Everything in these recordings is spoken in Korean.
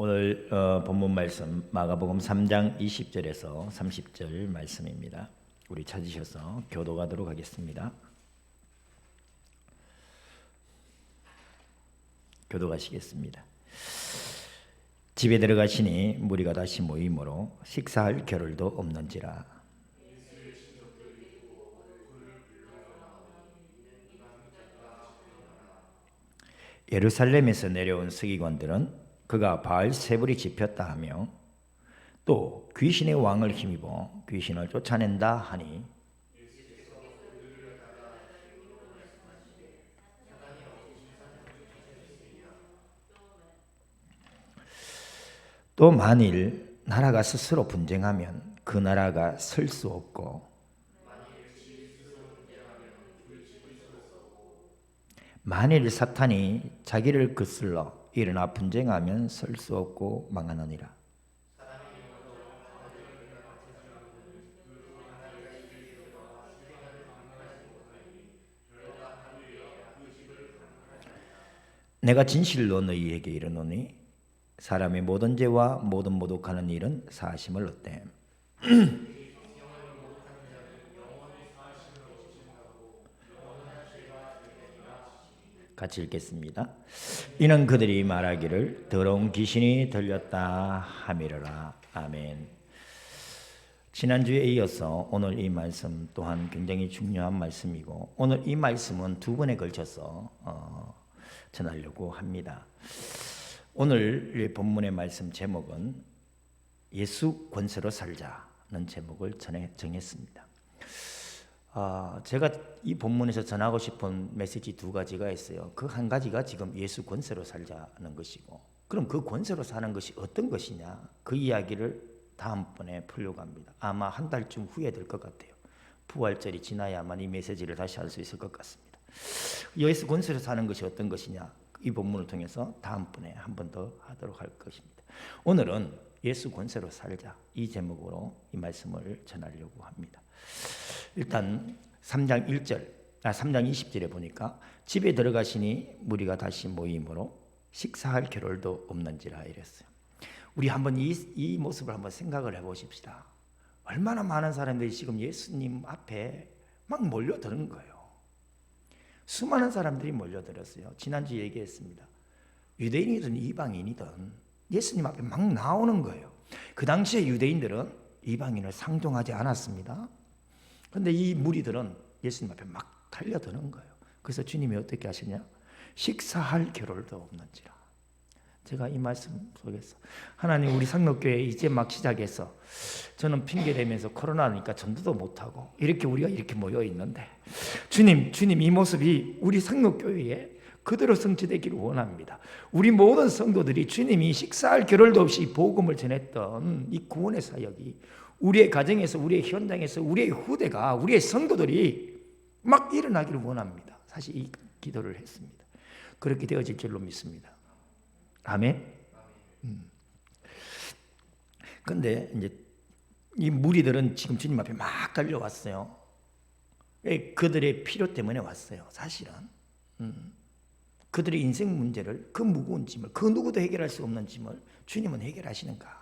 오늘 본문 말씀 마가복음 3장 20절에서 30절 말씀입니다. 우리 찾으셔서 교도하도록 하겠습니다. 교도하시겠습니다. 집에 들어가시니 무리가 다시 모이므로 식사할 겨를도 없는지라. 예루살렘에서 내려온 서기관들은 그가 바알세불이 집혔다 하며 또 귀신의 왕을 힘입어 귀신을 쫓아낸다 하니 또 만일 나라가 스스로 분쟁하면 그 나라가 설 수 없고 만일 사탄이 자기를 거슬러 일어나 분쟁하면 설 수 없고 망하느니라. 내가 진실로 너희에게 이르노니 사람의 모든 죄와 모든 모독하는 일은 사하심을 얻되 같이 읽겠습니다. 이는 그들이 말하기를 더러운 귀신이 들렸다 함이러라. 아멘. 지난주에 이어서 오늘 이 말씀 또한 굉장히 중요한 말씀이고 오늘 이 말씀은 두 번에 걸쳐서 전하려고 합니다. 오늘 본문의 말씀 제목은 예수 권세로 살자는 제목을 정했습니다. 제가 이 본문에서 전하고 싶은 메시지 두 가지가 있어요. 그 한 가지가 지금 예수 권세로 살자는 것이고, 그럼 그 권세로 사는 것이 어떤 것이냐, 그 이야기를 다음번에 풀려고 합니다. 아마 한 달쯤 후에 될 것 같아요. 부활절이 지나야만 이 메시지를 다시 할 수 있을 것 같습니다. 예수 권세로 사는 것이 어떤 것이냐, 이 본문을 통해서 다음번에 한 번 더 하도록 할 것입니다. 오늘은 예수 권세로 살자, 이 제목으로 이 말씀을 전하려고 합니다. 일단 3장 20절에 보니까 집에 들어가시니 무리가 다시 모이므로 식사할 겨를도 없는지라 이랬어요. 우리 한번 이 모습을 한번 생각을 해보십시다. 얼마나 많은 사람들이 지금 예수님 앞에 막 몰려드는 거예요. 수많은 사람들이 몰려들었어요. 지난주 얘기했습니다. 유대인이든 이방인이든 예수님 앞에 막 나오는 거예요. 그 당시에 유대인들은 이방인을 상종하지 않았습니다. 그런데 이 무리들은 예수님 앞에 막 달려드는 거예요. 그래서 주님이 어떻게 하시냐? 식사할 겨를도 없는지라. 제가 이 말씀 속에서 하나님, 우리 상록교회 이제 막 시작해서 저는 핑계대면서 코로나니까 전도도 못하고 우리가 이렇게 모여 있는데 주님 이 모습이 우리 상록교회에 그대로 성취되기를 원합니다. 우리 모든 성도들이 주님이 식사할 겨를도 없이 복음을 전했던 이 구원의 사역이 우리의 가정에서, 우리의 현장에서, 우리의 후대가, 우리의 성도들이 막 일어나기를 원합니다. 사실 이 기도를 했습니다. 그렇게 되어질 줄로 믿습니다. 아멘. 그런데 이제 이 무리들은 지금 주님 앞에 막 달려왔어요. 그들의 필요 때문에 왔어요. 사실은 그들의 인생 문제를, 그 무거운 짐을, 그 누구도 해결할 수 없는 짐을 주님은 해결하시는가?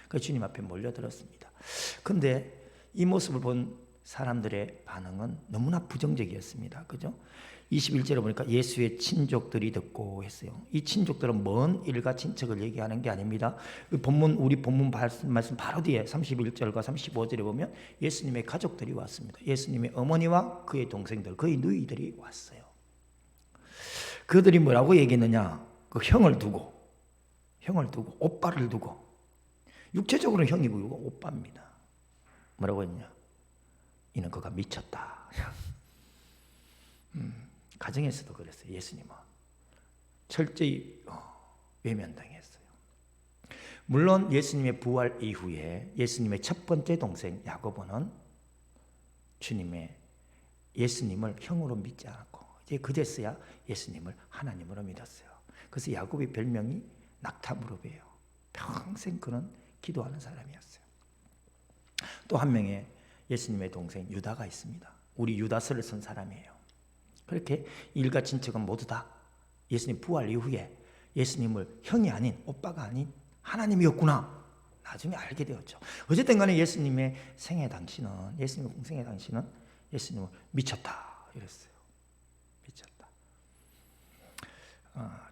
그 주님 앞에 몰려들었습니다. 그런데 이 모습을 본 사람들의 반응은 너무나 부정적이었습니다. 그죠? 21절에 보니까 예수의 친족들이 듣고 했어요. 이 친족들은 먼 일가 친척을 얘기하는 게 아닙니다. 우리 본문 말씀 바로 뒤에 31절과 35절에 보면 예수님의 가족들이 왔습니다. 예수님의 어머니와 그의 동생들, 그의 누이들이 왔어요. 그들이 뭐라고 얘기했느냐? 그 형을 두고, 오빠를 두고, 육체적으로는 형이고 오빠입니다. 뭐라고 했냐? 이는 그가 미쳤다. 가정에서도 그랬어요. 예수님은 철저히 외면당했어요. 물론 예수님의 부활 이후에 예수님의 첫 번째 동생 야고보는 예수님을 형으로 믿지 않았고 이제 그제서야 예수님을 하나님으로 믿었어요. 그래서 야곱의 별명이 낙타무릎이에요. 평생 그는 기도하는 사람이었어요. 또 한 명의 예수님의 동생 유다가 있습니다. 우리 유다서를 쓴 사람이에요. 그렇게 일가 친척은 모두 다 예수님 부활 이후에 예수님을 형이 아닌, 오빠가 아닌 하나님이었구나 나중에 알게 되었죠. 어쨌든 간에 예수님의 생애 당시는, 예수님의 공생애 당시는 예수님은 미쳤다 이랬어요. 미쳤다.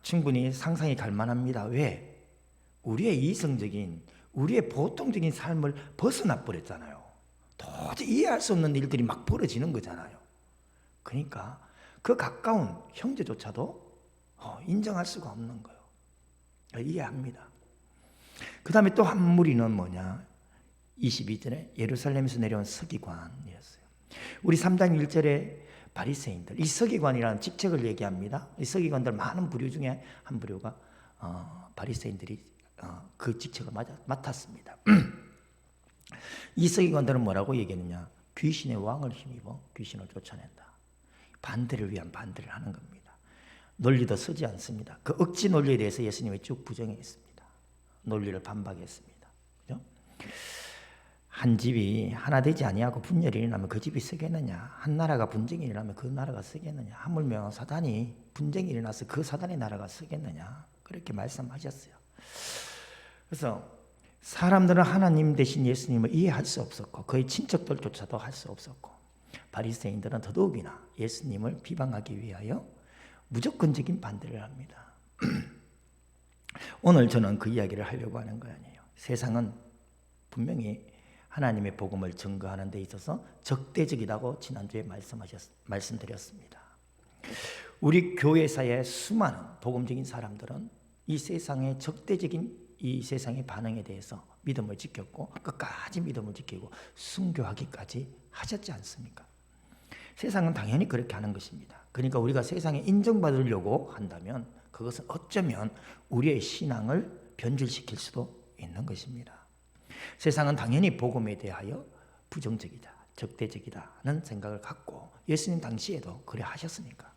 충분히 상상이 갈 만합니다. 왜? 우리의 이성적인, 우리의 보통적인 삶을 벗어나 버렸잖아요. 도저히 이해할 수 없는 일들이 막 벌어지는 거잖아요. 그러니까 그 가까운 형제조차도 인정할 수가 없는 거예요. 이해합니다. 그 다음에 또 한 무리는 뭐냐? 22절에 예루살렘에서 내려온 서기관이었어요. 우리 3장 1절에 바리새인들, 이 서기관이라는 직책을 얘기합니다. 이 서기관들 많은 부류 중에 한 부류가 바리새인들이 그 직책을 맡았습니다. 이 서기관들은 뭐라고 얘기했느냐? 귀신의 왕을 힘입어 귀신을 쫓아낸다. 반대를 위한 반대를 하는 겁니다. 논리도 쓰지 않습니다. 그 억지 논리에 대해서 예수님이 쭉 부정했습니다. 논리를 반박했습니다. 그죠? 한 집이 하나 되지 아니하고 분열이 일어나면 그 집이 쓰겠느냐? 한 나라가 분쟁이 일어나면 그 나라가 쓰겠느냐? 하물며 사단이 분쟁이 일어나서 그 사단의 나라가 쓰겠느냐? 그렇게 말씀하셨어요. 그래서 사람들은 하나님 대신 예수님을 이해할 수 없었고 거의 친척들조차도 할 수 없었고 바리새인들은 더더욱이나 예수님을 비방하기 위하여 무조건적인 반대를 합니다. 오늘 저는 그 이야기를 하려고 하는 거 아니에요. 세상은 분명히 하나님의 복음을 증거하는 데 있어서 적대적이라고 지난주에 말씀드렸습니다. 우리 교회사의 수많은 복음적인 사람들은 이 세상의 적대적인 이 세상의 반응에 대해서 믿음을 지켰고 끝까지 믿음을 지키고 순교하기까지 하셨지 않습니까? 세상은 당연히 그렇게 하는 것입니다. 그러니까 우리가 세상에 인정받으려고 한다면 그것은 어쩌면 우리의 신앙을 변질시킬 수도 있는 것입니다. 세상은 당연히 복음에 대하여 부정적이다, 적대적이다는 생각을 갖고 예수님 당시에도 그래 하셨으니까.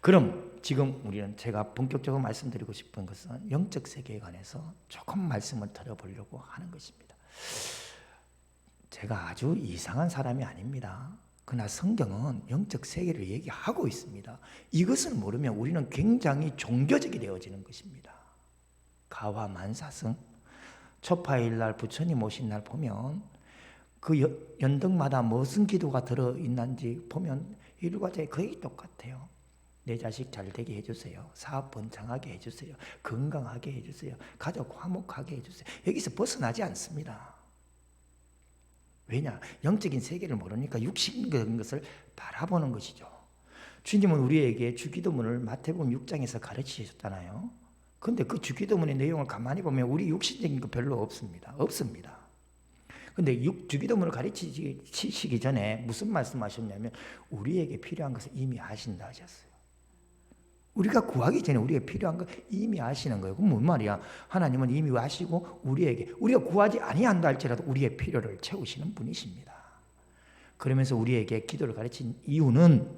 그럼 지금 우리는 제가 본격적으로 말씀드리고 싶은 것은 영적 세계에 관해서 조금 말씀을 드려보려고 하는 것입니다. 제가 아주 이상한 사람이 아닙니다. 그러나 성경은 영적 세계를 얘기하고 있습니다. 이것을 모르면 우리는 굉장히 종교적이 되어지는 것입니다. 가화만사성, 초파일날 부처님 오신 날 보면 그 연등마다 무슨 기도가 들어있는지 보면 일과자에 거의 똑같아요. 내 자식 잘 되게 해주세요. 사업 번창하게 해주세요. 건강하게 해주세요. 가족 화목하게 해주세요. 여기서 벗어나지 않습니다. 왜냐? 영적인 세계를 모르니까 육신적인 것을 바라보는 것이죠. 주님은 우리에게 주기도문을 마태복음 6장에서 가르치셨잖아요. 그런데 그 주기도문의 내용을 가만히 보면 우리 육신적인 거 별로 없습니다. 없습니다. 근데 주기도문을 가르치시기 전에 무슨 말씀하셨냐면 우리에게 필요한 것을 이미 아신다 하셨어요. 우리가 구하기 전에 우리에게 필요한 거 이미 아시는 거예요. 그럼 뭔 말이야? 하나님은 이미 아시고 우리가 구하지 아니한다 할지라도 우리의 필요를 채우시는 분이십니다. 그러면서 우리에게 기도를 가르친 이유는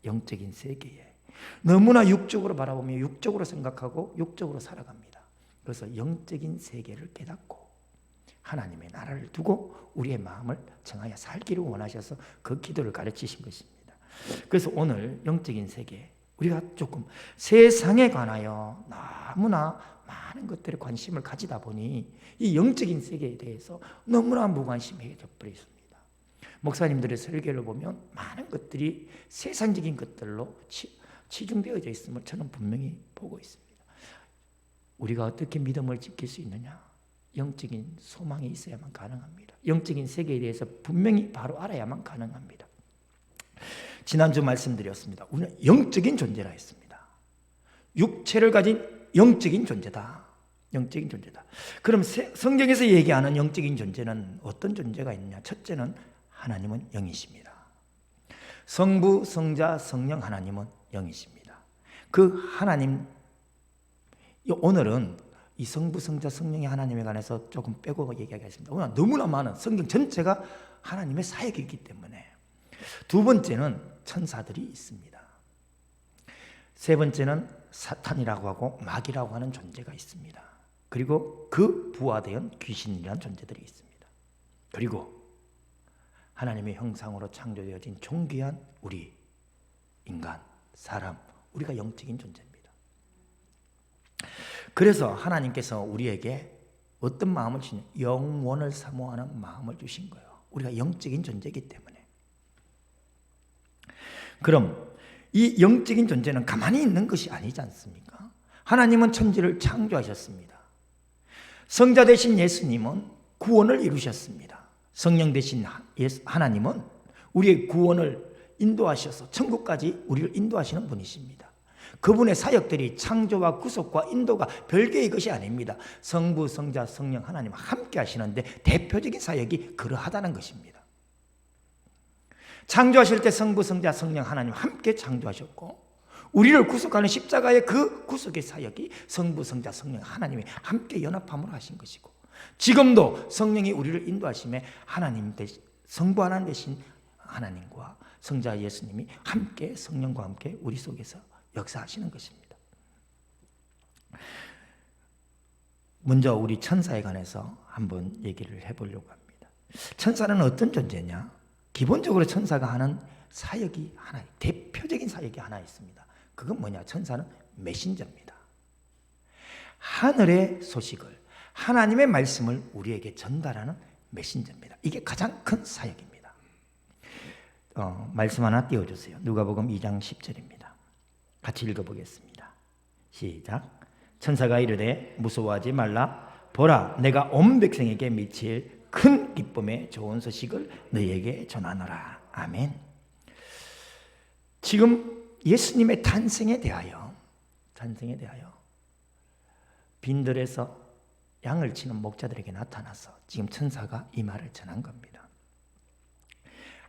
영적인 세계에 너무나 육적으로 바라보며 육적으로 생각하고 육적으로 살아갑니다. 그래서 영적인 세계를 깨닫고 하나님의 나라를 두고 우리의 마음을 정하여 살기를 원하셔서 그 기도를 가르치신 것입니다. 그래서 오늘 영적인 세계 우리가 조금 세상에 관하여 너무나 많은 것들에 관심을 가지다 보니 이 영적인 세계에 대해서 너무나 무관심해져 버렸습니다. 목사님들의 설교를 보면 많은 것들이 세상적인 것들로 치중되어져 있음을 저는 분명히 보고 있습니다. 우리가 어떻게 믿음을 지킬 수 있느냐? 영적인 소망이 있어야만 가능합니다. 영적인 세계에 대해서 분명히 바로 알아야만 가능합니다. 지난주 말씀드렸습니다. 우리는 영적인 존재라 했습니다. 육체를 가진 영적인 존재다. 영적인 존재다. 그럼 성경에서 얘기하는 영적인 존재는 어떤 존재가 있느냐? 첫째는 하나님은 영이십니다. 성부, 성자, 성령 하나님은 영이십니다. 그 하나님, 오늘은 이 성부, 성자, 성령의 하나님에 관해서 조금 빼고 얘기하겠습니다. 오늘 너무나 많은 성경 전체가 하나님의 사역이기 때문에. 두 번째는 천사들이 있습니다. 세 번째는 사탄이라고 하고 마귀라고 하는 존재가 있습니다. 그리고 그 부하되은 귀신이라는 존재들이 있습니다. 그리고 하나님의 형상으로 창조되어진 존귀한 우리 인간, 사람, 우리가 영적인 존재입니다. 그래서 하나님께서 우리에게 어떤 마음을 주냐? 영원을 사모하는 마음을 주신 거예요. 우리가 영적인 존재이기 때문에. 그럼 이 영적인 존재는 가만히 있는 것이 아니지 않습니까? 하나님은 천지를 창조하셨습니다. 성자 되신 예수님은 구원을 이루셨습니다. 성령 되신 하나님은 우리의 구원을 인도하셔서 천국까지 우리를 인도하시는 분이십니다. 그분의 사역들이 창조와 구속과 인도가 별개의 것이 아닙니다. 성부, 성자, 성령 하나님 함께 하시는데 대표적인 사역이 그러하다는 것입니다. 창조하실 때 성부, 성자, 성령 하나님 함께 창조하셨고, 우리를 구속하는 십자가의 그 구속의 사역이 성부, 성자, 성령 하나님이 함께 연합함으로 하신 것이고, 지금도 성령이 우리를 인도하심에 하나님 대신, 성부 하나님 대신 하나님과 성자 예수님이 함께 성령과 함께 우리 속에서 역사하시는 것입니다. 먼저 우리 천사에 관해서 한번 얘기를 해보려고 합니다. 천사는 어떤 존재냐? 기본적으로 천사가 하는 사역이 하나, 대표적인 사역이 하나 있습니다. 그건 뭐냐? 천사는 메신저입니다. 하늘의 소식을, 하나님의 말씀을 우리에게 전달하는 메신저입니다. 이게 가장 큰 사역입니다. 말씀 하나 띄워주세요. 누가복음 2장 10절입니다. 같이 읽어보겠습니다. 시작. 천사가 이르되 무서워하지 말라. 보라, 내가 온 백성에게 미칠 큰 기쁨의 좋은 소식을 너희에게 전하노라. 아멘. 지금 예수님의 탄생에 대하여 빈들에서 양을 치는 목자들에게 나타나서 지금 천사가 이 말을 전한 겁니다.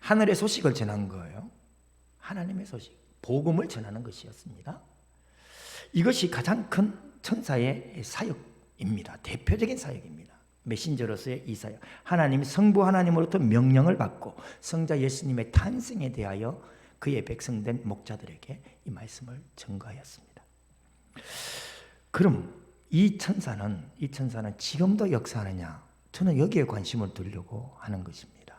하늘의 소식을 전한 거예요. 하나님의 소식, 복음을 전하는 것이었습니다. 이것이 가장 큰 천사의 사역입니다. 대표적인 사역입니다. 메신저로서의 이 사역. 하나님, 성부 하나님으로부터 명령을 받고 성자 예수님의 탄생에 대하여 그의 백성된 목자들에게 이 말씀을 전가하였습니다. 그럼 이 천사는 지금도 역사하느냐? 저는 여기에 관심을 두려고 하는 것입니다.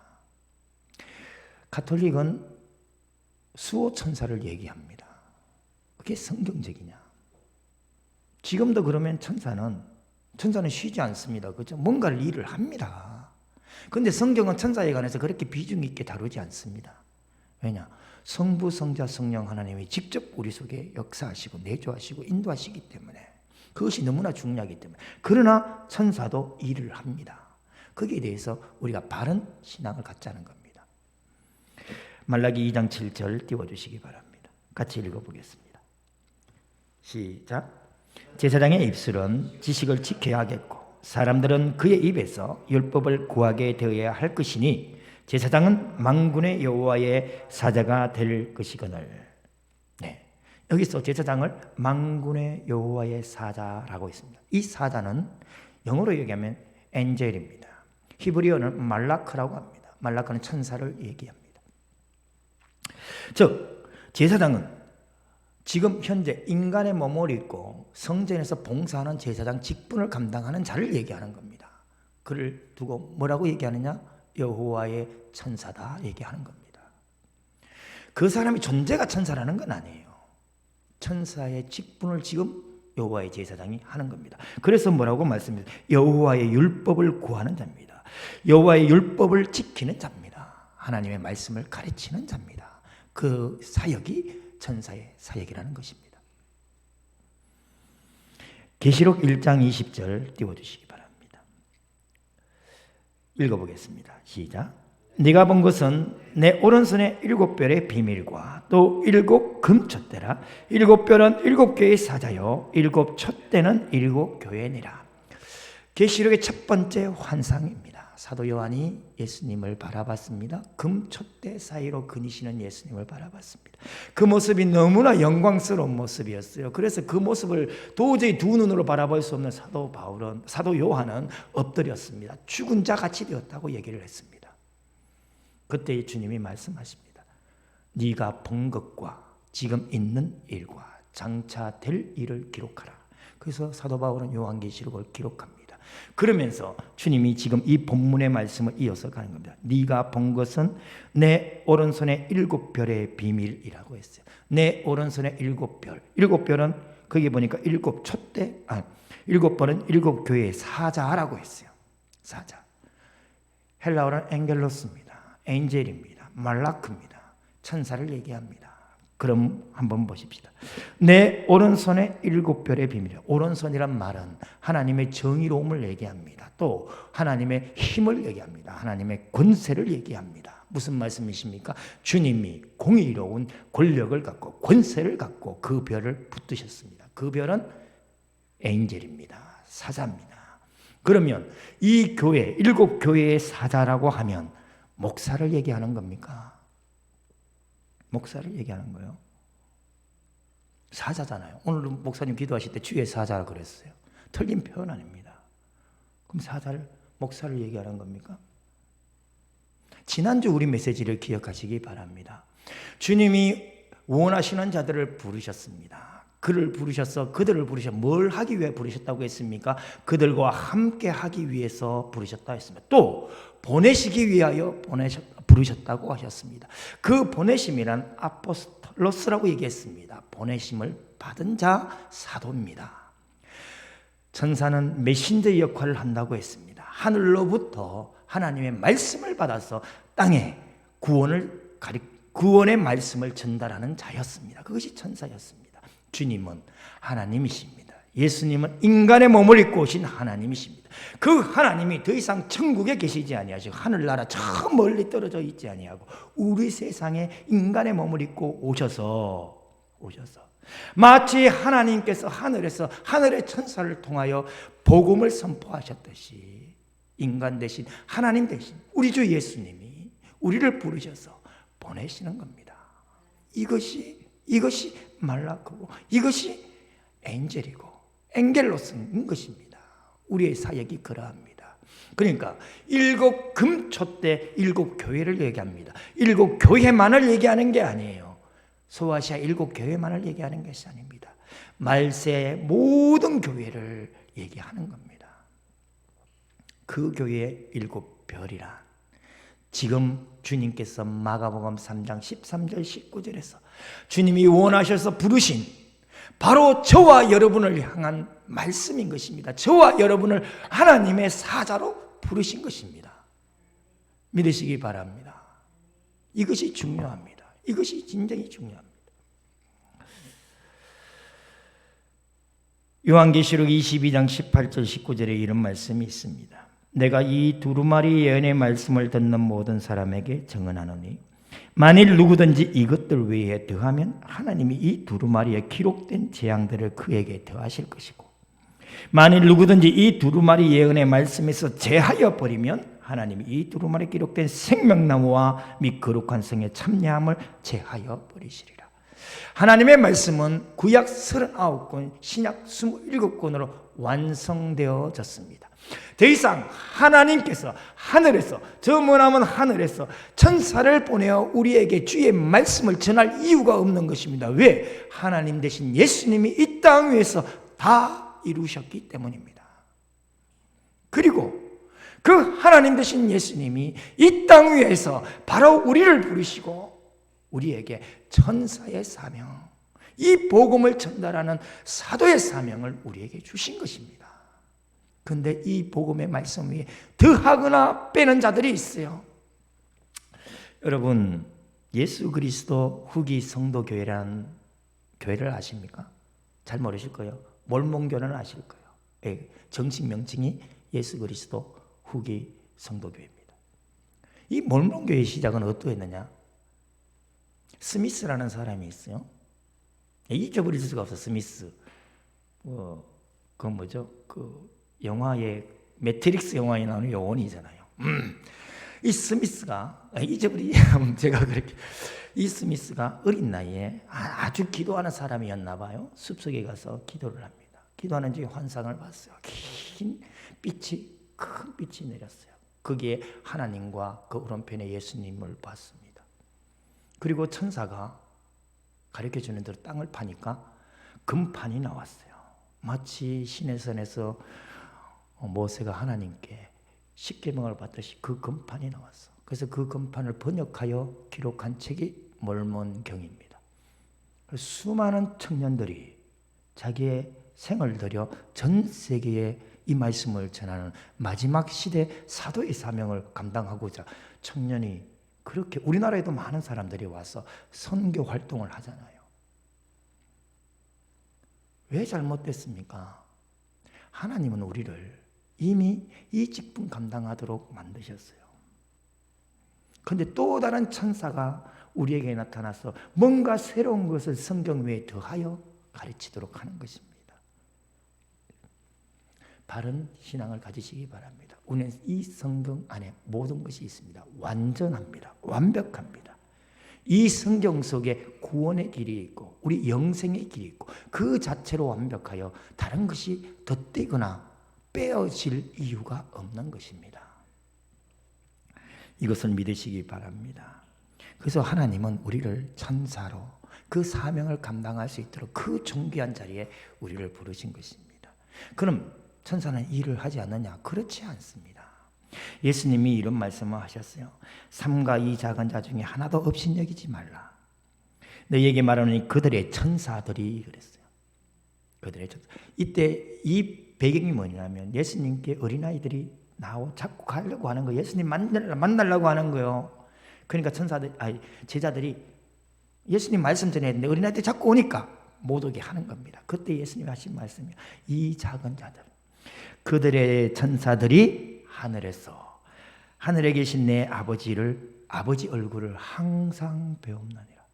가톨릭은 수호 천사를 얘기합니다. 그게 성경적이냐? 지금도 그러면 천사는 쉬지 않습니다. 그렇죠? 뭔가를 일을 합니다. 그런데 성경은 천사에 관해서 그렇게 비중 있게 다루지 않습니다. 왜냐? 성부, 성자, 성령 하나님이 직접 우리 속에 역사하시고 내조하시고 인도하시기 때문에, 그것이 너무나 중요하기 때문에. 그러나 천사도 일을 합니다. 거기에 대해서 우리가 바른 신앙을 갖자는 겁니다. 말라기 2장 7절 띄워주시기 바랍니다. 같이 읽어보겠습니다. 시작. 제사장의 입술은 지식을 지켜야 하겠고 사람들은 그의 입에서 율법을 구하게 되어야 할 것이니 제사장은 만군의 여호와의 사자가 될 것이거늘. 네, 여기서 제사장을 만군의 여호와의 사자라고 했습니다. 이 사자는 영어로 얘기하면 엔젤입니다. 히브리어는 말라크라고 합니다. 말라크는 천사를 얘기합니다. 즉 제사장은 지금 현재 인간의 몸을 입고 성전에서 봉사하는 제사장 직분을 감당하는 자를 얘기하는 겁니다. 그를 두고 뭐라고 얘기하느냐? 여호와의 천사다 얘기하는 겁니다. 그 사람이 존재가 천사라는 건 아니에요. 천사의 직분을 지금 여호와의 제사장이 하는 겁니다. 그래서 뭐라고 말씀드려요? 여호와의 율법을 구하는 자입니다. 여호와의 율법을 지키는 자입니다. 하나님의 말씀을 가르치는 자입니다. 그 사역이 천사의 사역이라는 것입니다. 계시록 1장 20절 띄워주시기 바랍니다. 읽어보겠습니다. 시작. 네가 본 것은 내 오른손의 7별의 비밀과 또 7 금촛대라. 7별은 7개의 사자요 7 촛대는 7 교회니라. 계시록의 첫 번째 환상입니다. 사도 요한이 예수님을 바라봤습니다. 금촛대 사이로 거니시는 예수님을 바라봤습니다. 그 모습이 너무나 영광스러운 모습이었어요. 그래서 그 모습을 도저히 두 눈으로 바라볼 수 없는 사도 요한은 엎드렸습니다. 죽은 자 같이 되었다고 얘기를 했습니다. 그때 주님이 말씀하십니다. 네가 본 것과 지금 있는 일과 장차 될 일을 기록하라. 그래서 사도 바울은 요한계시록을 기록합니다. 그러면서 주님이 지금 이 본문의 말씀을 이어서 가는 겁니다. 네가 본 것은 내 오른손의 7별의 비밀이라고 했어요. 내 오른손의 7별. 7별은 거기 보니까 일곱 번은 일곱 교회의 사자라고 했어요. 사자. 헬라어는 앵겔로스입니다. 엔젤입니다. 말라크입니다. 천사를 얘기합니다. 그럼 한번 보십시다. 내 오른손에 일곱 별의 비밀. 오른손이란 말은 하나님의 정의로움을 얘기합니다. 또 하나님의 힘을 얘기합니다. 하나님의 권세를 얘기합니다. 무슨 말씀이십니까? 주님이 공의로운 권력을 갖고 권세를 갖고 그 별을 붙드셨습니다. 그 별은 엔젤입니다. 사자입니다. 그러면 이 교회, 일곱 교회의 사자라고 하면 목사를 얘기하는 겁니까? 목사를 얘기하는 거예요. 사자잖아요. 오늘 목사님 기도하실 때 주의 사자라 그랬어요. 틀린 표현 아닙니다. 그럼 목사를 얘기하는 겁니까? 지난주 우리 메시지를 기억하시기 바랍니다. 주님이 원하시는 자들을 부르셨습니다. 그들을 부르셔 뭘 하기 위해 부르셨다고 했습니까? 그들과 함께 하기 위해서 부르셨다 했습니다. 또 보내시기 위하여 부르셨다고 하셨습니다. 그 보내심이란 아포스톨로스라고 얘기했습니다. 보내심을 받은 자 사도입니다. 천사는 메신저 역할을 한다고 했습니다. 하늘로부터 하나님의 말씀을 받아서 땅에 구원의 말씀을 전달하는 자였습니다. 그것이 천사였습니다. 주님은 하나님이십니다. 예수님은 인간의 몸을 입고 오신 하나님이십니다. 그 하나님이 더 이상 천국에 계시지 아니하시고 하늘나라 저 멀리 떨어져 있지 아니하고 우리 세상에 인간의 몸을 입고 오셔서 마치 하나님께서 하늘에서 하늘의 천사를 통하여 복음을 선포하셨듯이 인간 대신 하나님 대신 우리 주 예수님이 우리를 부르셔서 보내시는 겁니다. 이것이 말라크고 이것이 엔젤이고 앵겔로스인 것입니다. 우리의 사역이 그러합니다. 그러니까 일곱 금초 때 일곱 교회를 얘기합니다. 일곱 교회만을 얘기하는 게 아니에요. 소아시아 일곱 교회만을 얘기하는 것이 아닙니다. 말세의 모든 교회를 얘기하는 겁니다. 그 교회의 일곱 별이란 지금 주님께서 마가복음 3장 13절 19절에서 주님이 원하셔서 부르신 바로 저와 여러분을 향한 말씀인 것입니다. 저와 여러분을 하나님의 사자로 부르신 것입니다. 믿으시기 바랍니다. 이것이 중요합니다. 이것이 진정이 중요합니다. 요한계시록 22장 18절 19절에 이런 말씀이 있습니다. 내가 이 두루마리 예언의 말씀을 듣는 모든 사람에게 증언하노니 만일 누구든지 이것들 외에 더하면 하나님이 이 두루마리에 기록된 재앙들을 그에게 더하실 것이고 만일 누구든지 이 두루마리 예언의 말씀에서 제하여 버리면 하나님이 이 두루마리에 기록된 생명나무와 및 거룩한 성의 참여함을 제하여 버리시리라. 하나님의 말씀은 구약 39권, 신약 27권으로 완성되어졌습니다. 더 이상 하나님께서 하늘에서 저 머나먼 하늘에서 천사를 보내어 우리에게 주의 말씀을 전할 이유가 없는 것입니다. 왜? 하나님 대신 예수님이 이 땅 위에서 다 이루셨기 때문입니다. 그리고 그 하나님 대신 예수님이 이 땅 위에서 바로 우리를 부르시고 우리에게 천사의 사명, 이 복음을 전달하는 사도의 사명을 우리에게 주신 것입니다. 그런데 이 복음의 말씀 위에 더하거나 빼는 자들이 있어요. 여러분, 예수 그리스도 후기 성도교회라는 교회를 아십니까? 잘 모르실 거예요. 몰몬교는 아실 거예요. 정식 명칭이 예수 그리스도 후기 성도교회입니다. 이 몰몬교회의 시작은 어떠했느냐? 스미스라는 사람이 있어요. 잊어버릴 수가 없어. 스미스. 그 뭐죠? 그 영화에 매트릭스 영화에 나오는 요원이잖아요. 이 스미스가 잊어버리면 제가 그렇게 이 스미스가 어린 나이에 아주 기도하는 사람이었나 봐요. 숲속에 가서 기도를 합니다. 기도하는 중에 환상을 봤어요. 큰 빛이 내렸어요. 거기에 하나님과 그 오른편에 예수님을 봤습니다. 그리고 천사가 가르쳐주는 대로 땅을 파니까 금판이 나왔어요. 마치 시내산에서 모세가 하나님께 십계명을 받듯이 그 금판이 나왔어. 그래서 그 금판을 번역하여 기록한 책이 몰몬경입니다. 수많은 청년들이 자기의 생을 들여 전 세계에 이 말씀을 전하는 마지막 시대 사도의 사명을 감당하고자 청년이 그렇게 우리나라에도 많은 사람들이 와서 선교 활동을 하잖아요. 왜 잘못됐습니까? 하나님은 우리를 이미 이 직분 감당하도록 만드셨어요. 그런데 또 다른 천사가 우리에게 나타나서 뭔가 새로운 것을 성경 외에 더하여 가르치도록 하는 것입니다. 바른 신앙을 가지시기 바랍니다. 우리는 이 성경 안에 모든 것이 있습니다. 완전합니다. 완벽합니다. 이 성경 속에 구원의 길이 있고 우리 영생의 길이 있고 그 자체로 완벽하여 다른 것이 덧대거나 빼어질 이유가 없는 것입니다. 이것을 믿으시기 바랍니다. 그래서 하나님은 우리를 천사로 그 사명을 감당할 수 있도록 그 존귀한 자리에 우리를 부르신 것입니다. 그럼 천사는 일을 하지 않느냐? 그렇지 않습니다. 예수님이 이런 말씀을 하셨어요. 삼가 이 작은 자 중에 하나도 없인 여기지 말라. 너희에게 말하노니 그들의 천사들이 그랬어요. 그들의 천사. 이때 이 배경이 뭐냐면 예수님께 어린아이들이 나와 자꾸 가려고 하는 거예요. 예수님 만나려고 하는 거예요. 그러니까 제자들이 예수님 말씀 전했는데 어린아이들이 자꾸 오니까 못 오게 하는 겁니다. 그때 예수님이 하신 말씀이에요. 이 작은 자들, 그들의 천사들이 하늘에 계신 내 아버지 얼굴을 항상 배움나니라.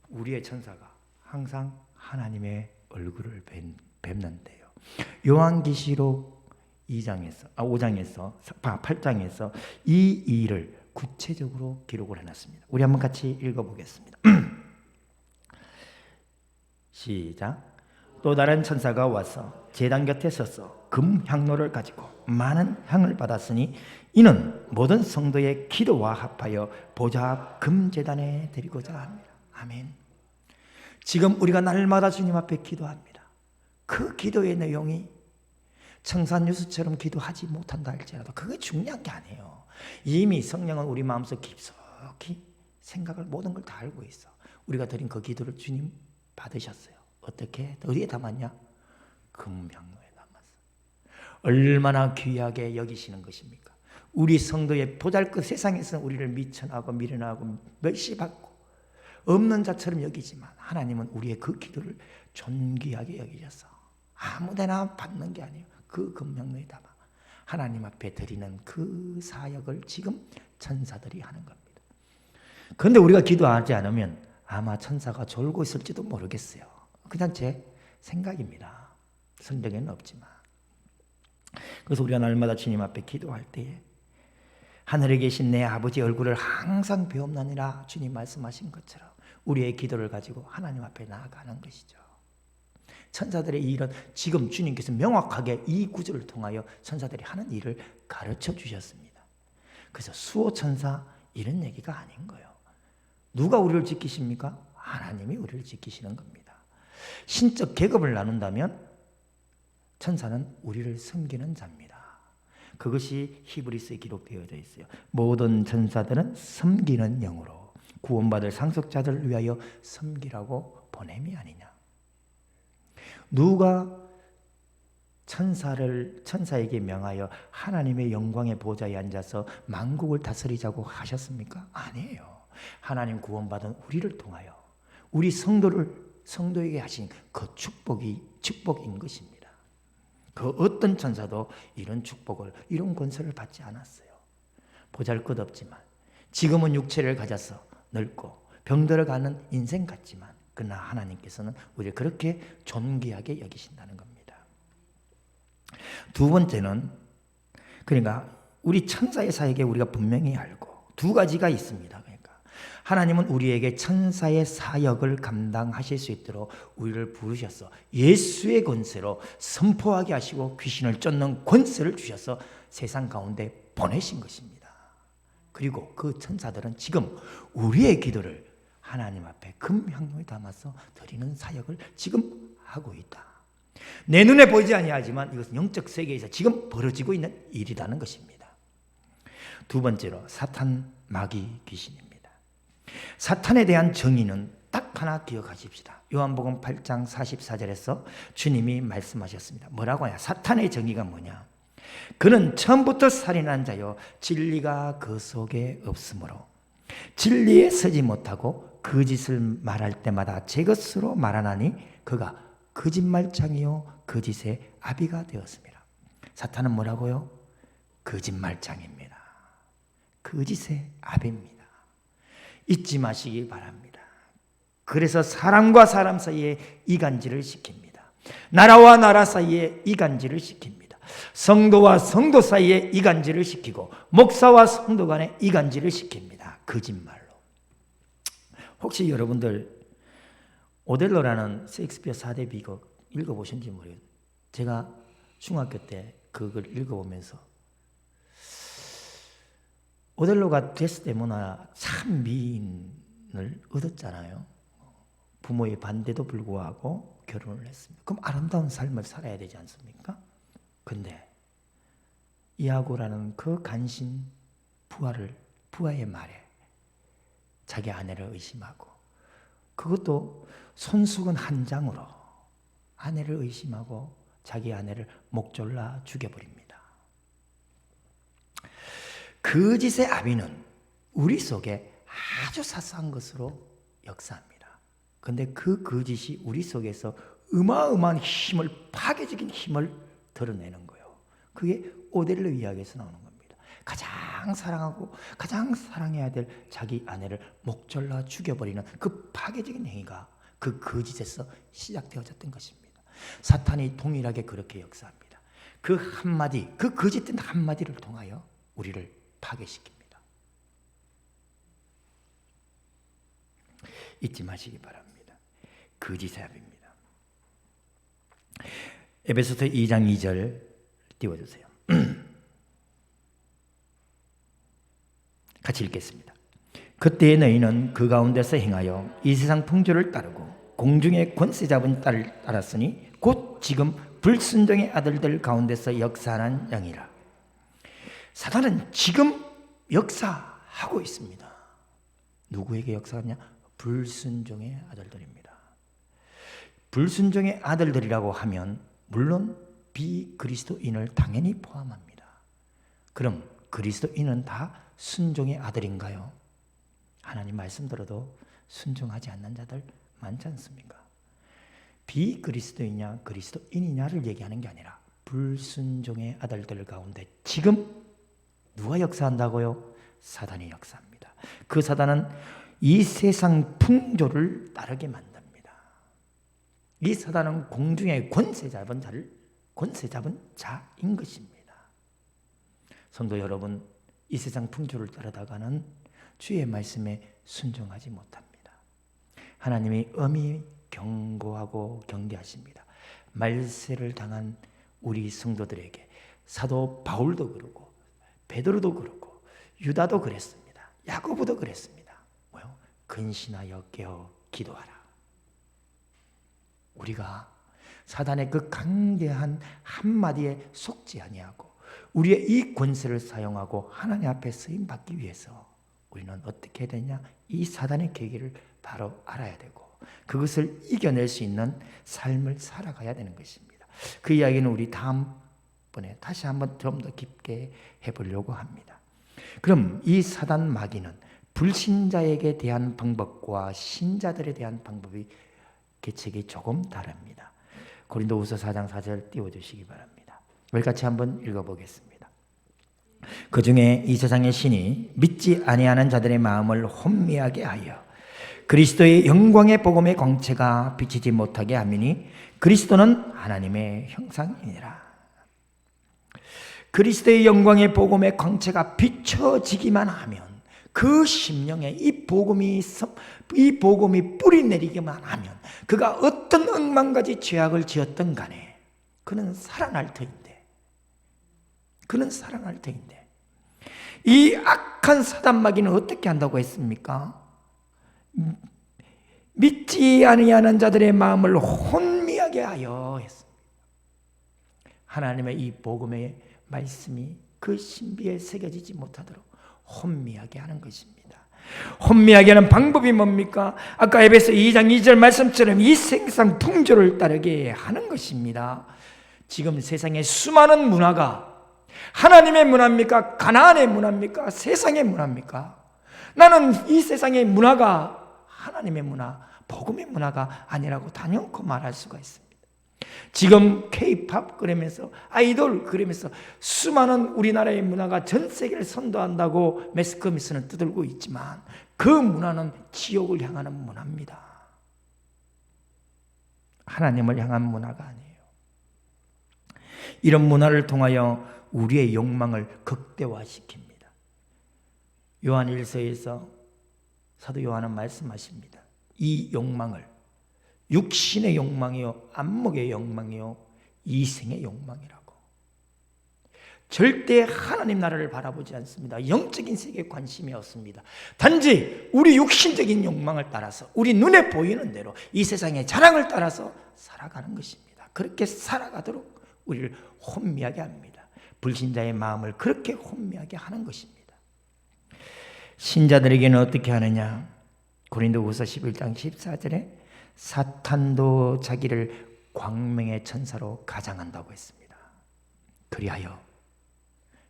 우리의 천사가 항상 하나님의 얼굴을 뵙는데요. 요한계시록 5장에서 8장에서 이 일을 구체적으로 기록을 해놨습니다. 우리 한번 같이 읽어보겠습니다. 시작. 또 다른 천사가 와서 제단 곁에 서서 금 향로를 가지고 많은 향을 받았으니 이는 모든 성도의 기도와 합하여 보좌 앞 금제단에 드리고자 합니다. 아멘. 지금 우리가 날마다 주님 앞에 기도합니다. 그 기도의 내용이 청산유수처럼 기도하지 못한다 할지라도 그게 중요한 게 아니에요. 이미 성령은 우리 마음속 깊숙이 생각을 모든 걸 다 알고 있어. 우리가 드린 그 기도를 주님 받으셨어요. 어떻게? 어디에 담았냐? 금향로에 담았어. 얼마나 귀하게 여기시는 것입니까? 우리 성도의 보잘것 세상에서 우리를 미천하고 미련하고 멸시받고 없는 자처럼 여기지만 하나님은 우리의 그 기도를 존귀하게 여기셔서 아무데나 받는 게 아니에요. 그 금향로에 담아 하나님 앞에 드리는 그 사역을 지금 천사들이 하는 겁니다. 그런데 우리가 기도하지 않으면 아마 천사가 졸고 있을지도 모르겠어요. 그냥 제 생각입니다. 성경에는 없지만. 그래서 우리가 날마다 주님 앞에 기도할 때에 하늘에 계신 내 아버지 얼굴을 항상 배움나니라 주님 말씀하신 것처럼 우리의 기도를 가지고 하나님 앞에 나아가는 것이죠. 천사들의 이 일은 지금 주님께서 명확하게 이 구절을 통하여 천사들이 하는 일을 가르쳐 주셨습니다. 그래서 수호천사 이런 얘기가 아닌 거예요. 누가 우리를 지키십니까? 하나님이 우리를 지키시는 겁니다. 신적 계급을 나눈다면 천사는 우리를 섬기는 자입니다. 그것이 히브리서에 기록되어져 있어요. 모든 천사들은 섬기는 영으로 구원받을 상속자들을 위하여 섬기라고 보냄이 아니냐. 누가 천사에게 명하여 하나님의 영광의 보좌에 앉아서 만국을 다스리자고 하셨습니까? 아니에요. 하나님 구원받은 우리를 통하여 우리 성도에게 하신 그 축복인 것입니다. 그 어떤 천사도 이런 축복을, 이런 권세를 받지 않았어요. 보잘것없지만 지금은 육체를 가져서 늙고 병들어가는 인생 같지만 그러나 하나님께서는 우리를 그렇게 존귀하게 여기신다는 겁니다. 두 번째는 그러니까 우리 천사의 사역에 우리가 분명히 알고 두 가지가 있습니다. 그러니까 하나님은 우리에게 천사의 사역을 감당하실 수 있도록 우리를 부르셔서 예수의 권세로 선포하게 하시고 귀신을 쫓는 권세를 주셔서 세상 가운데 보내신 것입니다. 그리고 그 천사들은 지금 우리의 기도를 하나님 앞에 금향로에 담아서 드리는 사역을 지금 하고 있다. 내 눈에 보이지 아니하지만 이것은 영적 세계에서 지금 벌어지고 있는 일이라는 것입니다. 두 번째로 사탄, 마귀, 귀신입니다. 사탄에 대한 정의는 딱 딱 하나 기억하십시다. 요한복음 8장 44절에서 주님이 말씀하셨습니다. 뭐라고 하냐? 사탄의 정의가 뭐냐? 그는 처음부터 살인한 자요 진리가 그 속에 없으므로 진리에 서지 못하고 거짓을 말할 때마다 제 것으로 말하나니 그가 거짓말장이요 거짓의 아비가 되었습니다. 사탄은 뭐라고요? 거짓말장입니다. 거짓의 아비입니다. 잊지 마시기 바랍니다. 그래서 사람과 사람 사이에 이간질을 시킵니다. 나라와 나라 사이에 이간질을 시킵니다. 성도와 성도 사이에 이간질을 시키고 목사와 성도 간에 이간질을 시킵니다. 거짓말로. 혹시 여러분들 오델로라는 셰익스피어 4대 비극 읽어보신지 모르겠어요. 제가 중학교 때 그걸 읽어보면서 오델로가 데스데모나 참 미인을 얻었잖아요. 부모의 반대도 불구하고 결혼을 했습니다. 그럼 아름다운 삶을 살아야 되지 않습니까? 근데 이아고라는 그 간신 부하의 말에 자기 아내를 의심하고 그것도 손수건 한 장으로 아내를 의심하고 자기 아내를 목졸라 죽여버립니다. 거짓의 아비는 우리 속에 아주 사소한 것으로 역사합니다. 근데 그 거짓이 우리 속에서 어마어마한 힘을, 파괴적인 힘을 드러내는 거예요. 그게 오델로 이야기에서 나오는 겁니다. 가장 사랑하고 가장 사랑해야 될 자기 아내를 목졸라 죽여버리는 그 파괴적인 행위가 그 거짓에서 시작되어졌던 것입니다. 사탄이 동일하게 그렇게 역사합니다. 그 한마디, 그 거짓된 한마디를 통하여 우리를 파괴시킵니다. 잊지 마시기 바랍니다. 거짓의 아비입니다. 에베소서 2장 2절 띄워주세요. 같이 읽겠습니다. 그때 너희는 그 가운데서 행하여 이 세상 풍조를 따르고 공중의 권세 잡은 딸을 따랐으니 곧 지금 불순종의 아들들 가운데서 역사하는 영이라. 사탄은 지금 역사하고 있습니다. 누구에게 역사하냐? 불순종의 아들들입니다. 불순종의 아들들이라고 하면 물론 비그리스도인을 당연히 포함합니다. 그럼 그리스도인은 다 순종의 아들인가요? 하나님 말씀 들어도 순종하지 않는 자들 많지 않습니까? 비그리스도이냐 그리스도인이냐를 얘기하는 게 아니라 불순종의 아들들 가운데 지금 누가 역사한다고요? 사단이 역사합니다. 그 사단은 이 세상 풍조를 따르게 만듭니다. 이 사단은 공중의 권세 잡은 자인 것입니다. 성도 여러분, 이 세상 풍조를 따르다가는 주의 말씀에 순종하지 못합니다. 하나님이 엄히 경고하고 경계하십니다. 말세를 당한 우리 성도들에게 사도 바울도 그러고 베드로도 그러고 유다도 그랬습니다. 야고보도 그랬습니다. 뭐요? 근신하여 깨어 기도하라. 우리가 사단의 그 강대한 한마디에 속지 아니하고 우리의 이 권세를 사용하고 하나님 앞에 쓰임 받기 위해서 우리는 어떻게 해야 되냐? 이 사단의 계기를 바로 알아야 되고 그것을 이겨낼 수 있는 삶을 살아가야 되는 것입니다. 그 이야기는 우리 다음번에 다시 한번 좀 더 깊게 해보려고 합니다. 그럼 이 사단 마귀는 불신자에게 대한 방법과 신자들에 대한 방법이 계책이 조금 다릅니다. 고린도후서 4장 4절 띄워주시기 바랍니다. 우리 같이 한번 읽어보겠습니다. 그 중에 이 세상의 신이 믿지 아니하는 자들의 마음을 혼미하게 하여 그리스도의 영광의 복음의 광채가 비치지 못하게 함이니 그리스도는 하나님의 형상이니라. 그리스도의 영광의 복음의 광채가 비춰지기만 하면 그 심령에 이 복음이 뿌리 내리기만 하면 그가 어떤 억만가지 죄악을 지었던 간에 그는 살아날 터인데 이 악한 사단 마귀는 어떻게 한다고 했습니까? 믿지 아니하는 자들의 마음을 혼미하게 하여 했습니다. 하나님의 이 복음의 말씀이 그 신비에 새겨지지 못하도록 혼미하게 하는 것입니다. 혼미하게 하는 방법이 뭡니까? 아까 에베소 2장 2절 말씀처럼 이 세상 풍조를 따르게 하는 것입니다. 지금 세상에 수많은 문화가 하나님의 문화입니까? 가나안의 문화입니까? 세상의 문화입니까? 나는 이 세상의 문화가 하나님의 문화, 복음의 문화가 아니라고 단연코 말할 수가 있습니다. 지금 K-팝 그러면서 아이돌 그러면서 수많은 우리나라의 문화가 전 세계를 선도한다고 매스컴에서는 떠들고 있지만 그 문화는 지옥을 향하는 문화입니다. 하나님을 향한 문화가 아니에요. 이런 문화를 통하여 우리의 욕망을 극대화시킵니다. 요한 1서에서 사도 요한은 말씀하십니다. 이 욕망을 육신의 욕망이요, 안목의 욕망이요, 이생의 욕망이라고. 절대 하나님 나라를 바라보지 않습니다. 영적인 세계에 관심이 없습니다. 단지 우리 육신적인 욕망을 따라서 우리 눈에 보이는 대로 이 세상의 자랑을 따라서 살아가는 것입니다. 그렇게 살아가도록 우리를 혼미하게 합니다. 불신자의 마음을 그렇게 혼미하게 하는 것입니다. 신자들에게는 어떻게 하느냐? 고린도후서 11장 14절에 사탄도 자기를 광명의 천사로 가장한다고 했습니다. 그리하여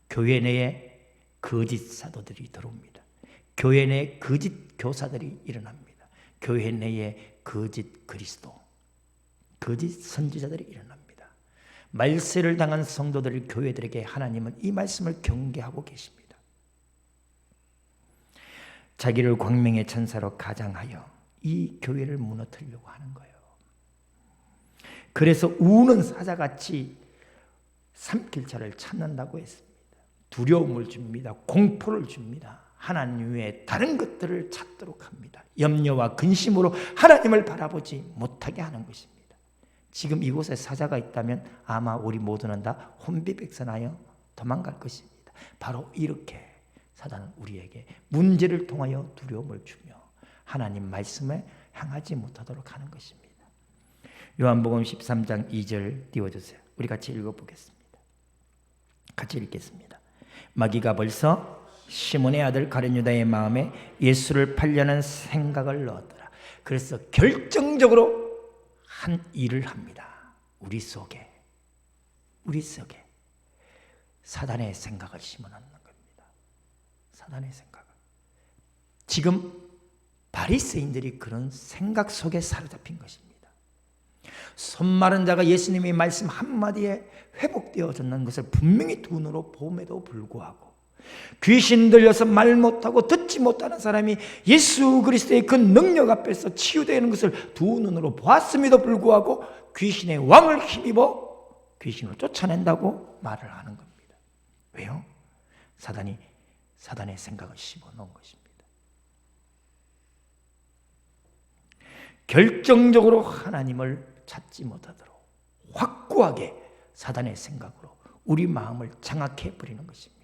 교회 내에 거짓 사도들이 들어옵니다. 교회 내에 거짓 교사들이 일어납니다. 교회 내에 거짓 그리스도, 거짓 선지자들이 일어납니다. 말세를 당한 성도들 교회들에게 하나님은 이 말씀을 경계하고 계십니다. 자기를 광명의 천사로 가장하여 이 교회를 무너뜨리려고 하는 거예요. 그래서 우는 사자같이 삼킬자를 찾는다고 했습니다. 두려움을 줍니다. 공포를 줍니다. 하나님 외에 다른 것들을 찾도록 합니다. 염려와 근심으로 하나님을 바라보지 못하게 하는 것입니다. 지금 이곳에 사자가 있다면 아마 우리 모두는 다 혼비백산하여 도망갈 것입니다. 바로 이렇게 사단은 우리에게 문제를 통하여 두려움을 주며 하나님 말씀에 향하지 못하도록 하는 것입니다. 요한복음 13장 2절 띄워주세요. 우리 같이 읽어보겠습니다. 같이 읽겠습니다. 마귀가 벌써 시몬의 아들 가룟 유다의 마음에 예수를 팔려는 생각을 넣었더라. 그래서 결정적으로 한 일을 합니다. 우리 속에 사단의 생각을 심어넣는 겁니다. 사단의 생각을. 지금 바리새인들이 그런 생각 속에 사로잡힌 것입니다. 손 마른 자가 예수님의 말씀 한마디에 회복되어졌는 것을 분명히 두 눈으로 봄에도 불구하고 귀신 들려서 말 못하고 듣지 못하는 사람이 예수 그리스도의 그 능력 앞에서 치유되는 것을 두 눈으로 보았음에도 불구하고 귀신의 왕을 힘입어 귀신을 쫓아낸다고 말을 하는 겁니다. 왜요? 사단의 생각을 심어놓은 것입니다. 결정적으로 하나님을 찾지 못하도록 확고하게 사단의 생각으로 우리 마음을 장악해 버리는 것입니다.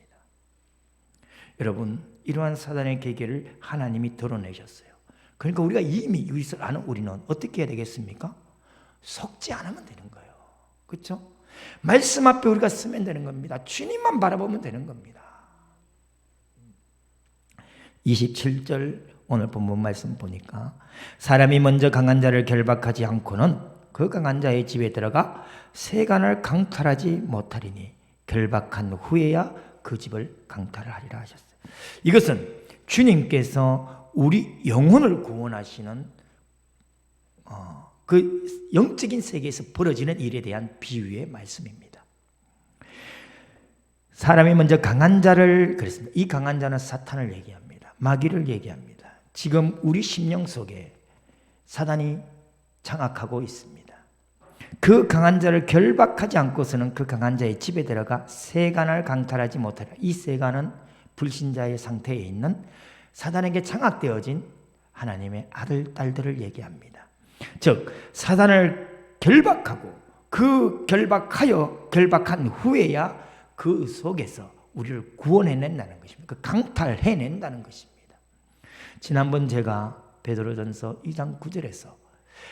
여러분, 이러한 사단의 계계를 하나님이 드러내셨어요. 그러니까 우리가 이미 이것을 아는 우리는 어떻게 해야 되겠습니까? 속지 않으면 되는 거예요. 그렇죠? 말씀 앞에 우리가 쓰면 되는 겁니다. 주님만 바라보면 되는 겁니다. 27절 오늘 본문 말씀 보니까 사람이 먼저 강한 자를 결박하지 않고는 그 강한 자의 집에 들어가 세간을 강탈하지 못하리니 결박한 후에야 그 집을 강탈하리라 하셨어요. 이것은 주님께서 우리 영혼을 구원하시는 그 영적인 세계에서 벌어지는 일에 대한 비유의 말씀입니다. 사람이 먼저 강한 자를 그랬습니다. 이 강한 자는 사탄을 얘기합니다. 마귀를 얘기합니다. 지금 우리 심령 속에 사단이 장악하고 있습니다. 그 강한 자를 결박하지 않고서는 그 강한 자의 집에 들어가 세간을 강탈하지 못하리라. 이 세간은 불신자의 상태에 있는 사단에게 장악되어진 하나님의 아들, 딸들을 얘기합니다. 즉 사단을 결박하고 그 결박한 후에야 그 속에서 우리를 구원해낸다는 것입니다. 그 강탈해낸다는 것입니다. 지난번 제가 베드로전서 2장 9절에서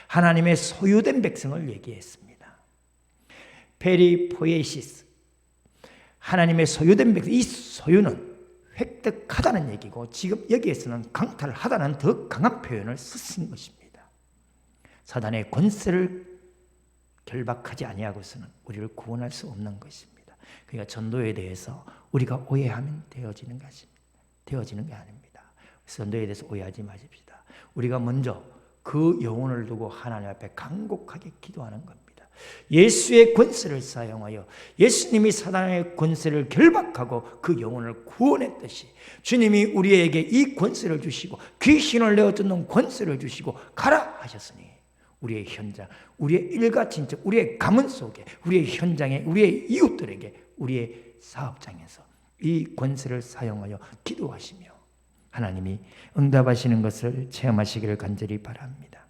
하나님의 소유된 백성을 얘기했습니다. 페리포에시스, 하나님의 소유된 백성. 이 소유는 획득하다는 얘기고, 지금 여기에서는 강탈하다는 더 강한 표현을 쓰신 것입니다. 사단의 권세를 결박하지 아니하고서는 우리를 구원할 수 없는 것입니다. 그러니까 전도에 대해서 우리가 오해하면 되어지는 게 아닙니다. 전도에 대해서 오해하지 마십시다. 우리가 먼저 그 영혼을 두고 하나님 앞에 간곡하게 기도하는 겁니다. 예수의 권세를 사용하여 예수님이 사단의 권세를 결박하고 그 영혼을 구원했듯이 주님이 우리에게 이 권세를 주시고 귀신을 내어쫓는 권세를 주시고 가라 하셨으니 우리의 현장, 우리의 일가 친척, 우리의 가문 속에, 우리의 현장에, 우리의 이웃들에게, 우리의 사업장에서 이 권세를 사용하여 기도하시며 하나님이 응답하시는 것을 체험하시기를 간절히 바랍니다.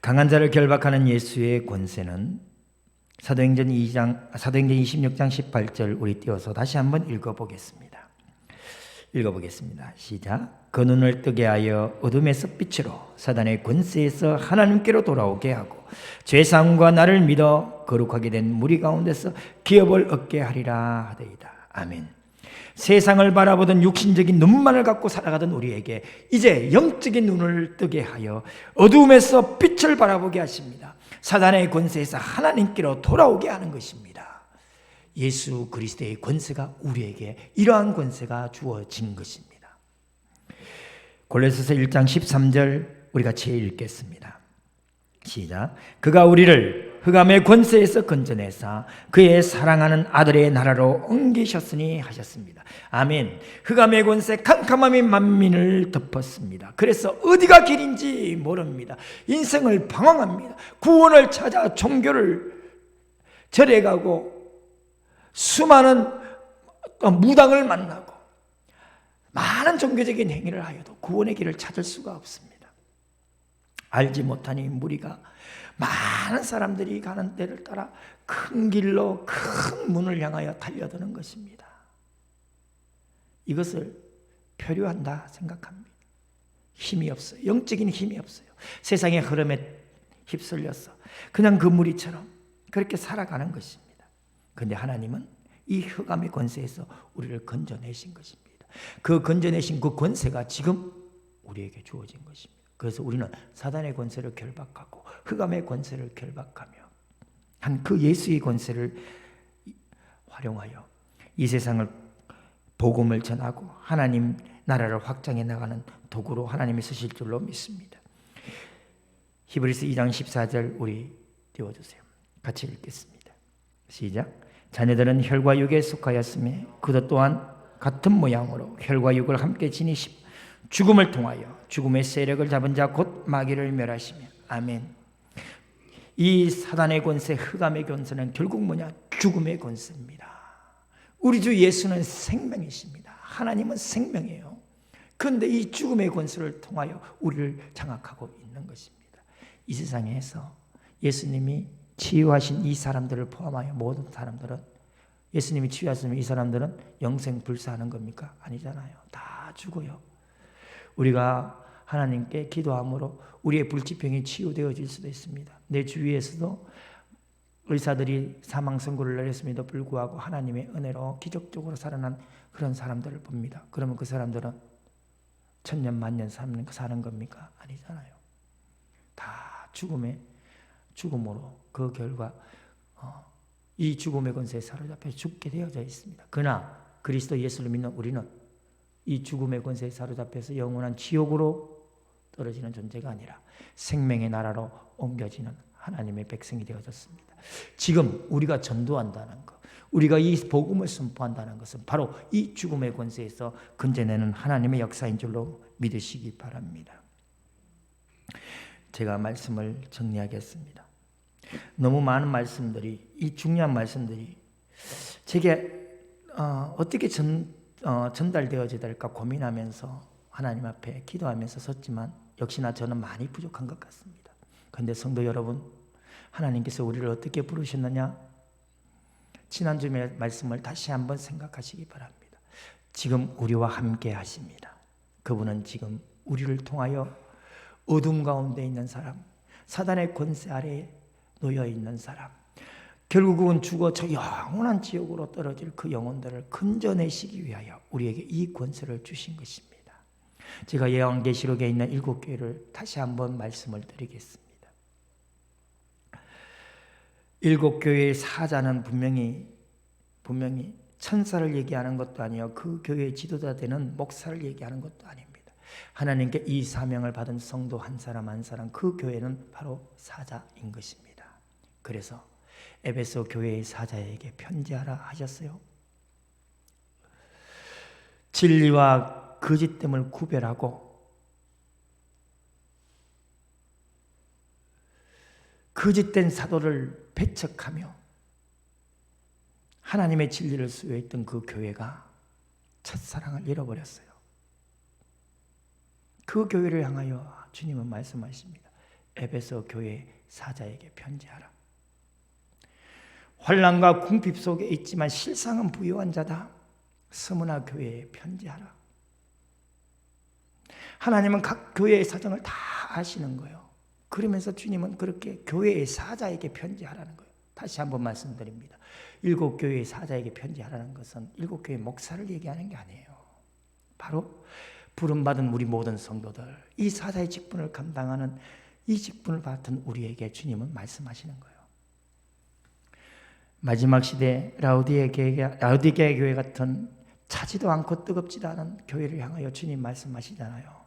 강한 자를 결박하는 예수의 권세는 사도행전 26장 18절 우리 띄워서 다시 한번 읽어보겠습니다. 시작. 그 눈을 뜨게 하여 어둠에서 빛으로 사단의 권세에서 하나님께로 돌아오게 하고 죄사함과 나를 믿어 거룩하게 된 무리 가운데서 기업을 얻게 하리라 하되이다. 아멘. 세상을 바라보던 육신적인 눈만을 갖고 살아가던 우리에게 이제 영적인 눈을 뜨게 하여 어두움에서 빛을 바라보게 하십니다. 사단의 권세에서 하나님께로 돌아오게 하는 것입니다. 예수 그리스도의 권세가 우리에게 이러한 권세가 주어진 것입니다. 골로새서 1장 13절 우리 같이 읽겠습니다. 시작. 그가 우리를 흑암의 권세에서 건져내사 그의 사랑하는 아들의 나라로 옮기셨으니 하셨습니다. 아멘. 흑암의 권세 캄캄함이 만민을 덮었습니다. 그래서 어디가 길인지 모릅니다. 인생을 방황합니다. 구원을 찾아 종교를 절에 가고 수많은 무당을 만나고 많은 종교적인 행위를 하여도 구원의 길을 찾을 수가 없습니다. 알지 못하니 무리가 많은 사람들이 가는 데를 따라 큰 길로 큰 문을 향하여 달려드는 것입니다. 이것을 표류한다 생각합니다. 힘이 없어요. 영적인 힘이 없어요. 세상의 흐름에 휩쓸려서 그냥 그 무리처럼 그렇게 살아가는 것입니다. 그런데 하나님은 이 흑암의 권세에서 우리를 건져내신 것입니다. 그 건져내신 그 권세가 지금 우리에게 주어진 것입니다. 그래서 우리는 사단의 권세를 결박하고 흑암의 권세를 결박하며 한 그 예수의 권세를 활용하여 이 세상을 복음을 전하고 하나님 나라를 확장해 나가는 도구로 하나님이 쓰실 줄로 믿습니다. 히브리서 2장 14절 우리 띄워주세요. 같이 읽겠습니다. 시작. 자녀들은 혈과 육에 속하였으며 그도 또한 같은 모양으로 혈과 육을 함께 지니시고 죽음을 통하여 죽음의 세력을 잡은 자 곧 마귀를 멸하시며 아멘. 이 사단의 권세, 흑암의 권세는 결국 뭐냐? 죽음의 권세입니다. 우리 주 예수는 생명이십니다. 하나님은 생명이에요. 그런데 이 죽음의 권세를 통하여 우리를 장악하고 있는 것입니다. 이 세상에서 예수님이 치유하신 이 사람들을 포함하여 모든 사람들은 예수님이 치유하시면 이 사람들은 영생 불사하는 겁니까? 아니잖아요. 다 죽어요. 우리가 하나님께 기도함으로 우리의 불치병이 치유되어질 수도 있습니다. 내 주위에서도 의사들이 사망 선고를 내렸음에도 불구하고 하나님의 은혜로 기적적으로 살아난 그런 사람들을 봅니다. 그러면 그 사람들은 천년 만년 사는 겁니까? 아니잖아요. 다 죽음으로 그 결과 이 죽음의 권세에 사로잡혀 죽게 되어져 있습니다. 그러나 그리스도 예수를 믿는 우리는 이 죽음의 권세에 사로잡혀서 영원한 지옥으로 떨어지는 존재가 아니라 생명의 나라로 옮겨지는 하나님의 백성이 되어졌습니다. 지금 우리가 전도한다는 것, 우리가 이 복음을 선포한다는 것은 바로 이 죽음의 권세에서 건져내는 하나님의 역사인 줄로 믿으시기 바랍니다. 제가 말씀을 정리하겠습니다. 너무 많은 말씀들이, 이 중요한 말씀들이 제게 어떻게 전달되어져야 될까 고민하면서 하나님 앞에 기도하면서 섰지만 역시나 저는 많이 부족한 것 같습니다. 그런데 성도 여러분, 하나님께서 우리를 어떻게 부르셨느냐? 지난주 말씀을 다시 한번 생각하시기 바랍니다. 지금 우리와 함께 하십니다. 그분은 지금 우리를 통하여 어둠 가운데 있는 사람, 사단의 권세 아래에 놓여 있는 사람, 결국은 죽어 저 영원한 지옥으로 떨어질 그 영혼들을 건져내시기 위하여 우리에게 이 권세를 주신 것입니다. 제가 요한계시록에 있는 7교회를 다시 한번 말씀을 드리겠습니다. 7교회의 사자는 분명히 천사를 얘기하는 것도 아니요, 그 교회의 지도자 되는 목사를 얘기하는 것도 아닙니다. 하나님께 이 사명을 받은 성도 한 사람 한 사람, 그 교회는 바로 사자인 것입니다. 그래서 에베소 교회의 사자에게 편지하라 하셨어요. 진리와 거짓됨을 구별하고 거짓된 사도를 배척하며 하나님의 진리를 수호했던 그 교회가 첫사랑을 잃어버렸어요. 그 교회를 향하여 주님은 말씀하십니다. 에베소 교회 사자에게 편지하라. 환난과 궁핍 속에 있지만 실상은 부유한 자다. 스무나 교회에 편지하라. 하나님은 각 교회의 사정을 다 아시는 거예요. 그러면서 주님은 그렇게 교회의 사자에게 편지하라는 거예요. 다시 한번 말씀드립니다. 7교회의 사자에게 편지하라는 것은 7교회 목사를 얘기하는 게 아니에요. 바로 부름받은 우리 모든 성도들, 이 사자의 직분을 감당하는 이 직분을 맡은 우리에게 주님은 말씀하시는 거예요. 마지막 시대 라우디게아 교회 같은 차지도 않고 뜨겁지도 않은 교회를 향하여 주님 말씀하시잖아요.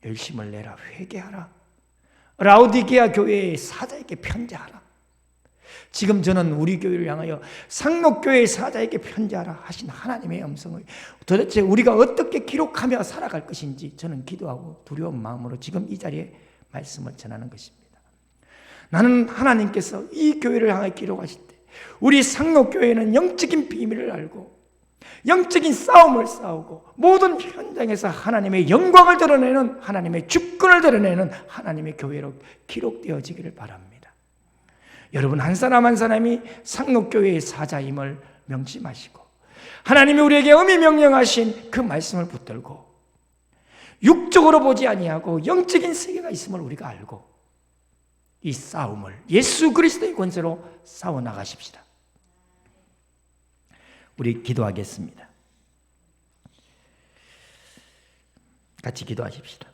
열심을 내라, 회개하라. 라우디게아 교회의 사자에게 편지하라. 지금 저는 우리 교회를 향하여 상록교회의 사자에게 편지하라 하신 하나님의 음성을 도대체 우리가 어떻게 기록하며 살아갈 것인지 저는 기도하고 두려운 마음으로 지금 이 자리에 말씀을 전하는 것입니다. 나는 하나님께서 이 교회를 향해 기록하실 때 우리 상록교회는 영적인 비밀을 알고 영적인 싸움을 싸우고 모든 현장에서 하나님의 영광을 드러내는, 하나님의 주권을 드러내는 하나님의 교회로 기록되어지기를 바랍니다. 여러분 한 사람 한 사람이 상록교회의 사자임을 명심하시고 하나님이 우리에게 엄히 명령하신 그 말씀을 붙들고 육적으로 보지 아니하고 영적인 세계가 있음을 우리가 알고 이 싸움을 예수 그리스도의 권세로 싸워나가십시다. 우리 기도하겠습니다. 같이 기도하십시다.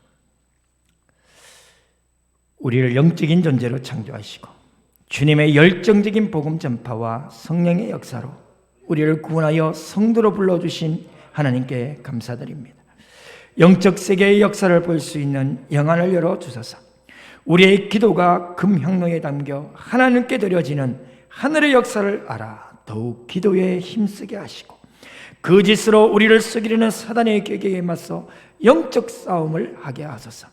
우리를 영적인 존재로 창조하시고 주님의 열정적인 복음 전파와 성령의 역사로 우리를 구원하여 성도로 불러주신 하나님께 감사드립니다. 영적 세계의 역사를 볼 수 있는 영안을 열어주소서. 우리의 기도가 금향로에 담겨 하나님께 드려지는 하늘의 역사를 알아 더욱 기도에 힘쓰게 하시고 거짓으로 우리를 속이려는 사단의 계획에 맞서 영적 싸움을 하게 하소서.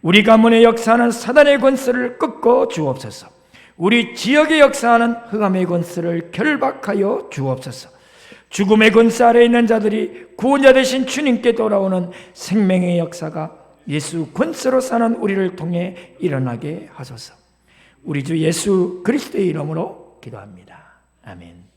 우리 가문의 역사하는 사단의 권세를 꺾어 주옵소서. 우리 지역의 역사하는 흑암의 권세를 결박하여 주옵소서. 죽음의 권세 아래에 있는 자들이 구원자 되신 주님께 돌아오는 생명의 역사가 예수 권세로 사는 우리를 통해 일어나게 하소서. 우리 주 예수 그리스도의 이름으로 기도합니다. 아멘.